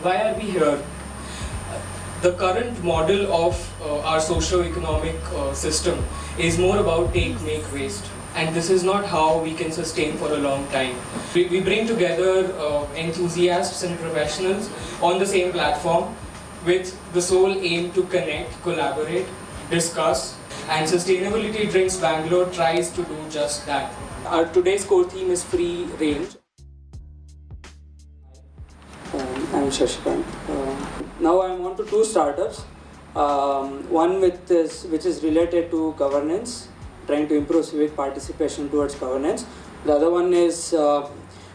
Why are we here? The current model of our socio-economic system is more about take, make, waste. And this is not how we can sustain for a long time. We bring together enthusiasts and professionals on the same platform with the sole aim to connect, collaborate, discuss, and Sustainability Drinks Bangalore tries to do just that. Our today's core theme is free range. I'm Shashikanth. Now I'm on to two startups. One which is related to governance, trying to improve civic participation towards governance. The other one is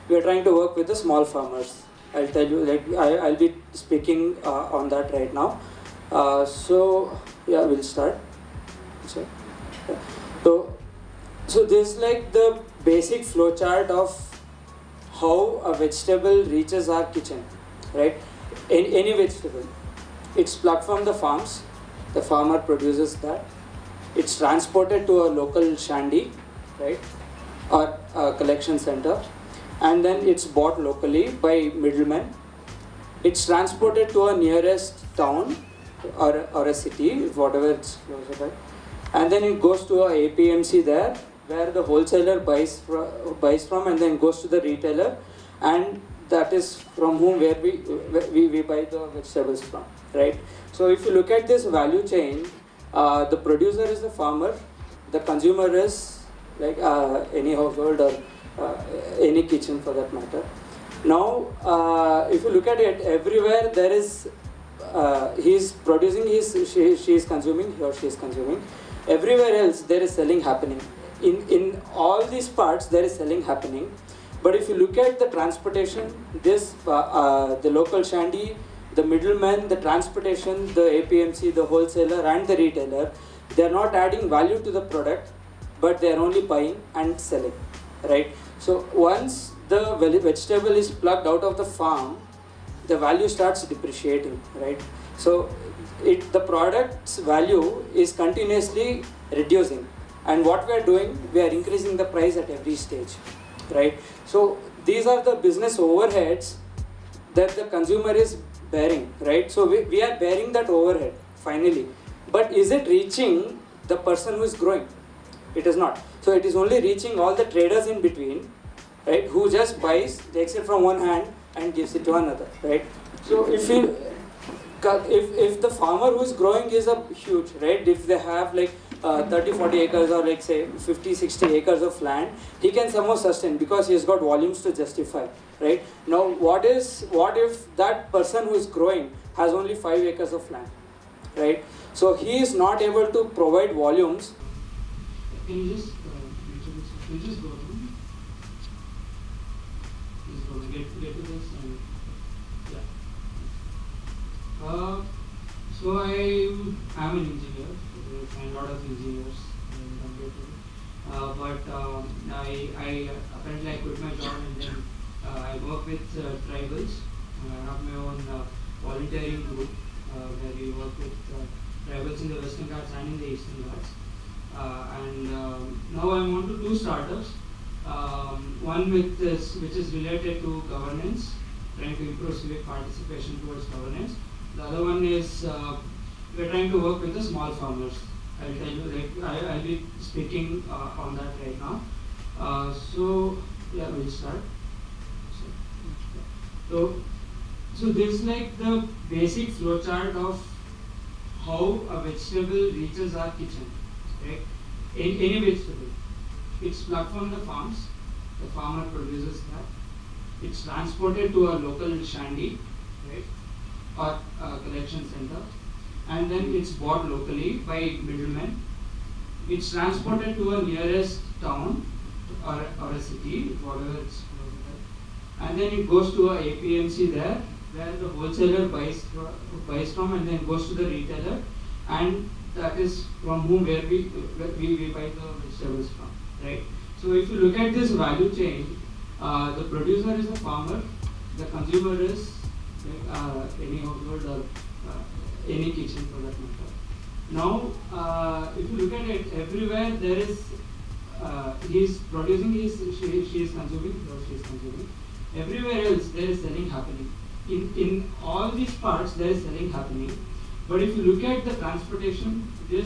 we are trying to work with the small farmers. I'll tell you, I'll be speaking on that right now. So we'll start. So this is like the basic flowchart of how a vegetable reaches our kitchen, right? Any vegetable. It's plucked from the farms. The farmer produces that. It's transported to a local shandy, right, or a collection center, and then it's bought locally by middlemen. It's transported to a nearest town or a city, whatever it's closer by, and then it goes to a APMC there, where the wholesaler buys from, and then goes to the retailer, and that is from whom we buy the vegetables from, right? So if you look at this value chain, the producer is the farmer, the consumer is like any household or any kitchen for that matter. Now, if you look at it, everywhere there is, he's producing, she is consuming, he or she is consuming. Everywhere else there is selling happening. In all these parts there is selling happening. But if you look at the transportation, the local shandy, the middleman, the transportation, the APMC, the wholesaler and the retailer, they are not adding value to the product, but they are only buying and selling, right? So once the vegetable is plucked out of the farm, the value starts depreciating, right? So the product's value is continuously reducing. And what we are doing, we are increasing the price at every stage, right? So these are the business overheads that the consumer is bearing, right? So we are bearing that overhead finally. But is it reaching the person who is growing? It is not. So it is only reaching all the traders in between, right? Who just buys, takes it from one hand and gives it to another, right? So if the farmer who is growing is a huge, right? If they have like 30-40 acres or like say 50-60 acres of land, he can somehow sustain because he has got volumes to justify, right? Now what if that person who is growing has only 5 acres of land, right? So he is not able to provide volumes. Can you just go to get to this and yeah. So I am an engineer. And a lot of engineers in computer, but I apparently I quit my job and then I work with tribals. I have my own volunteering group where we work with tribals in the Western Ghats and in the Eastern Ghats. And now I'm on to two startups. One which is related to governance, trying to improve civic participation towards governance. The other one is we're trying to work with the small farmers. I'll tell you, I'll be speaking on that right now. So yeah, we'll start. So this is like the basic flowchart of how a vegetable reaches our kitchen, right? Any vegetable. It's plucked from the farms. The farmer produces that. It's transported to a local shandy, right, or a collection center, and then it's bought locally by middlemen. It's transported to a nearest town or a city, whatever it's close by, and then it goes to a APMC there, where the wholesaler buys from, and then goes to the retailer, and that is from whom we buy the vegetables from, right? So if you look at this value chain, the producer is a farmer, the consumer is any household or any kitchen for that matter. Now, if you look at it, everywhere there is, he is producing, she is consuming, or she is consuming. Everywhere else there is selling happening. in all these parts there is selling happening. But if you look at the transportation, the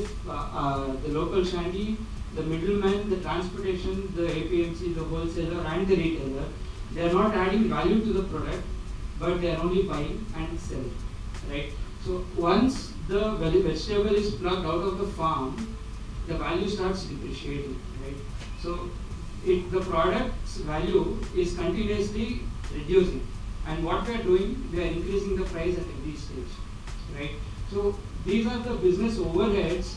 local shanty, the middleman, the transportation, the APMC, the wholesaler and the retailer, they are not adding value to the product, but they are only buying and selling, right? So once the vegetable is plucked out of the farm, the value starts depreciating, right? So the product's value is continuously reducing. And what we are doing, we are increasing the price at every stage, right? So these are the business overheads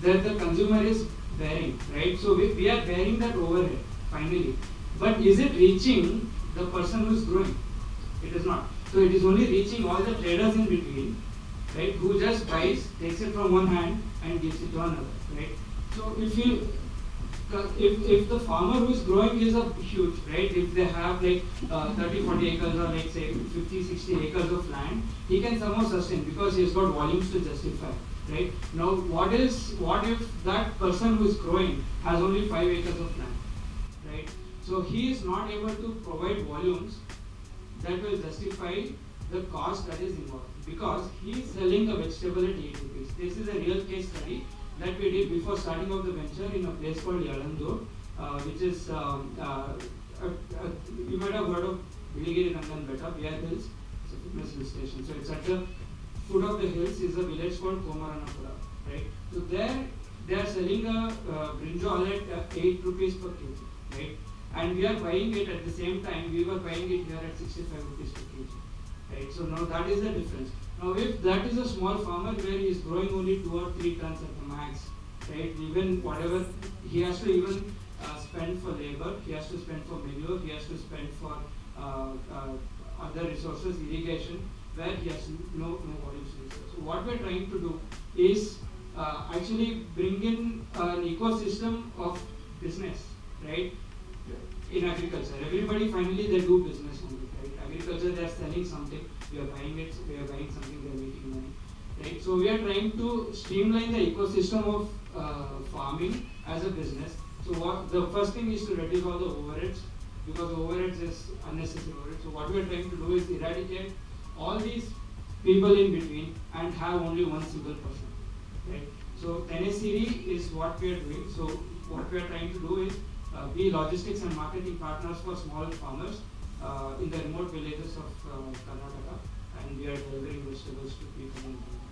that the consumer is bearing, right? So we are bearing that overhead finally. But is it reaching the person who is growing? It is not. So it is only reaching all the traders in between, right? Who just buys, takes it from one hand and gives it to another, right? So if the farmer who is growing is a huge, right? If they have like 30, 40 acres or like say 50, 60 acres of land, he can somehow sustain because he has got volumes to justify, right? Now what if that person who is growing has only 5 acres of land, right? So he is not able to provide volumes that will justify the cost that is involved because he is selling a vegetable at 8 rupees. This is a real case study that we did before starting of the venture in a place called Yalandur, which is, you might have heard of Viligiri Nandan Betta, Bear Hills. It's a fitness hill station. So it's at the foot of the hills is a village called Komaranapura, right? So there they are selling a brinjal at 8 rupees per kg, right? And we are buying it at the same time, we were buying it here at 65 rupees per kg, right? So now that is the difference. Now if that is a small farmer where he is growing only 2 or 3 tons at the max, right? Even whatever, he has to even spend for labor, he has to spend for manure, he has to spend for other resources, irrigation, where he has no volumes. So what we are trying to do is actually bring in an ecosystem of business, right? In agriculture, everybody finally they do business only, right? Agriculture, they are selling something, we are buying it, we are buying something, they are making money, right? So we are trying to streamline the ecosystem of farming as a business. So what the first thing is to reduce all the overheads because overheads is unnecessary overheads. So what we are trying to do is eradicate all these people in between and have only one single person, right? So NSCD is what we are doing. So what we are trying to do is be logistics and marketing partners for small farmers in the remote villages of Karnataka, and we are delivering vegetables to people in Karnataka.